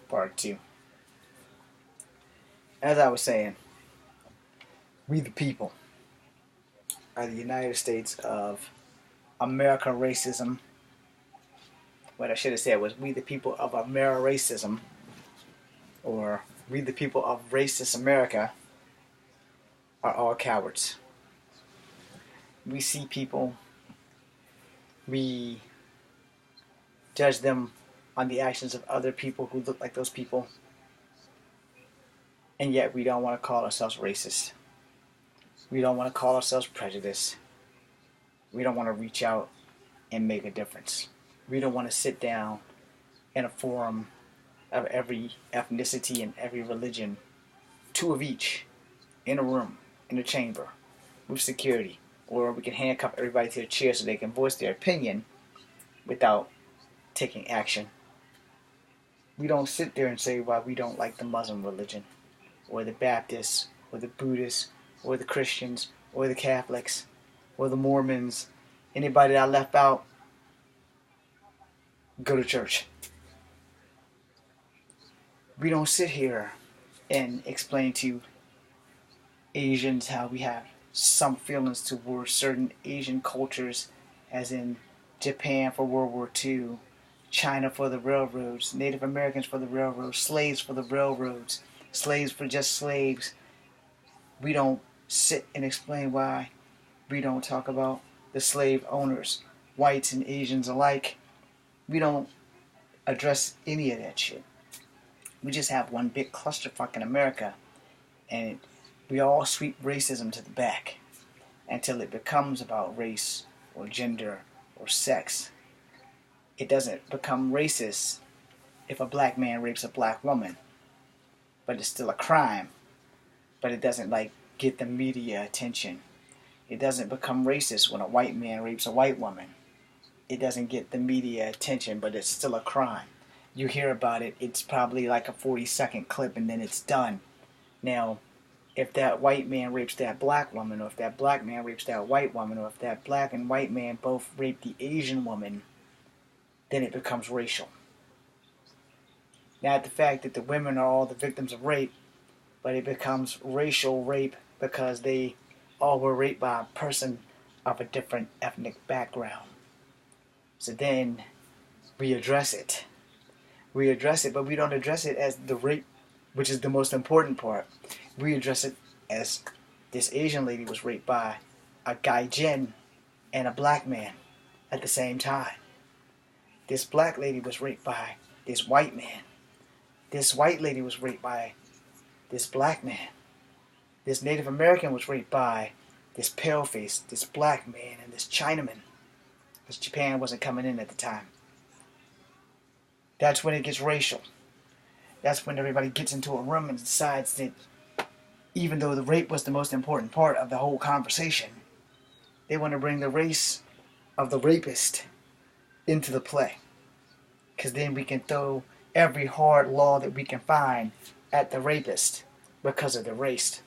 Part 2. As I was saying, we the people are the United States of American racism. What I should have said was we the people of American racism, or we the people of racist America are all cowards. We see people, we judge them on the actions of other people who look like those people, and yet we don't want to call ourselves racist. We don't want to call ourselves prejudiced. We don't want to reach out and make a difference. We don't want to sit down in a forum of every ethnicity and every religion, two of each, in a room, in a chamber, with security, or we can handcuff everybody to a chair so they can voice their opinion without taking action. We don't sit there and say why we don't like the Muslim religion, or the Baptists, or the Buddhists, or the Christians, or the Catholics, or the Mormons. Anybody that I left out, go to church. We don't sit here and explain to Asians how we have some feelings towards certain Asian cultures, as in Japan for World War II, China for the railroads, Native Americans for the railroads, slaves for the railroads, slaves for just slaves. We don't sit and explain why we don't talk about the slave owners, whites and Asians alike. We don't address any of that shit. We just have one big clusterfuck in America, and we all sweep racism to the back until it becomes about race or gender or sex. It doesn't become racist if a black man rapes a black woman, but it's still a crime, but it doesn't get the media attention. It doesn't become racist when a white man rapes a white woman. It doesn't get the media attention, but it's still a crime. You hear about it, it's probably like a 40-second clip and then it's done. Now, if that white man rapes that black woman, or if that black man rapes that white woman, or if that black and white man both rape the Asian woman, then it becomes racial. Not the fact that the women are all the victims of rape, but it becomes racial rape because they all were raped by a person of a different ethnic background. So then we address it. We address it, but we don't address it as the rape, which is the most important part. We address it as this Asian lady was raped by a Gaijin and a black man at the same time. This black lady was raped by this white man. This white lady was raped by this black man. This Native American was raped by this pale-face, this black man, and this Chinaman. Because Japan wasn't coming in at the time. That's when it gets racial. That's when everybody gets into a room and decides that even though the rape was the most important part of the whole conversation, they want to bring the race of the rapist into the play. Because then we can throw every hard law that we can find at the rapist because of the race.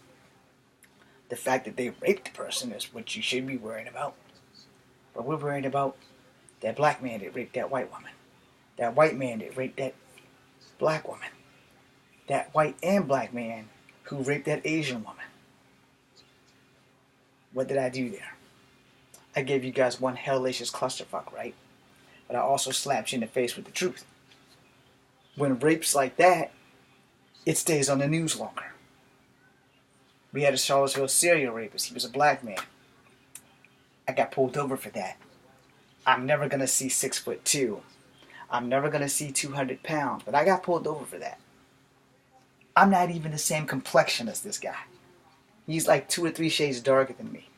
The fact that they raped the person is what you should be worrying about. But we're worrying about that black man that raped that white woman. That white man that raped that black woman. That white and black man who raped that Asian woman. What did I do there? I gave you guys one hellacious clusterfuck, right? But I also slapped you in the face with the truth. When rapes like that, it stays on the news longer. We had a Charlottesville serial rapist. He was a black man. I got pulled over for that. I'm never going to see 6'2". I'm never going to see 200 pounds. But I got pulled over for that. I'm not even the same complexion as this guy. He's like 2 or 3 shades darker than me.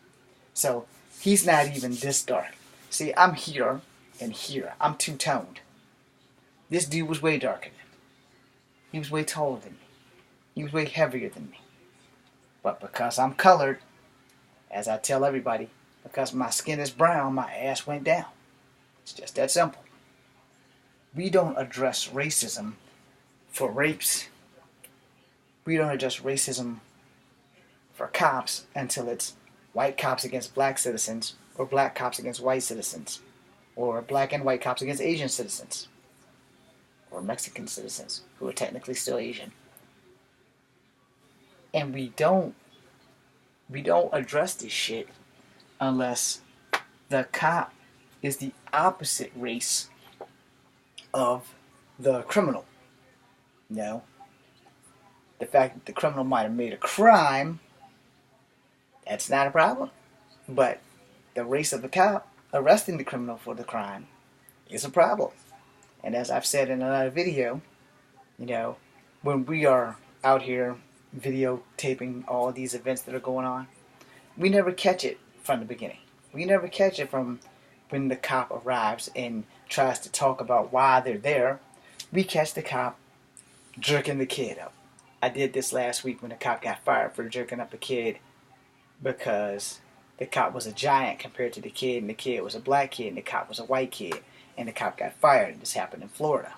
So he's not even this dark. See, I'm here and here. I'm two-toned. This dude was way darker than me. He was way taller than me. He was way heavier than me. But because I'm colored, as I tell everybody, because my skin is brown, my ass went down. It's just that simple. We don't address racism for rapes. We don't address racism for cops until it's white cops against black citizens, or black cops against white citizens, or black and white cops against Asian citizens, or Mexican citizens who are technically still Asian. And we don't address this shit unless the cop is the opposite race of the criminal. No. The fact that the criminal might have made a crime, that's not a problem. But the race of the cop arresting the criminal for the crime is a problem. And as I've said in another video, when we are out here videotaping all these events that are going on, we never catch it from the beginning. We never catch it from when the cop arrives and tries to talk about why they're there. We catch the cop jerking the kid up. I did this last week when the cop got fired for jerking up a kid because the cop was a giant compared to the kid, and the kid was a black kid, and the cop was a white kid, and the cop got fired. This happened in Florida.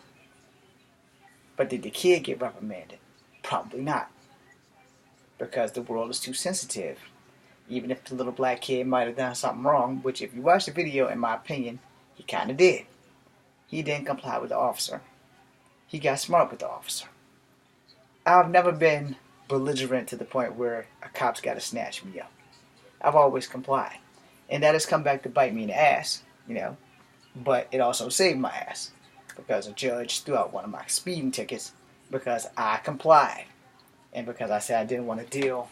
But did the kid get reprimanded? Probably not. Because the world is too sensitive. Even if the little black kid might have done something wrong, which if you watch the video, in my opinion, he kind of did. He didn't comply with the officer. He got smart with the officer. I've never been belligerent to the point where a cop's got to snatch me up. I've always complied. And that has come back to bite me in the ass, But it also saved my ass. Because a judge threw out one of my speeding tickets because I complied. And because I said I didn't want to deal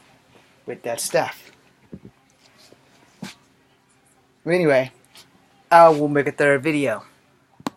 with that stuff. But anyway, I will make a third video.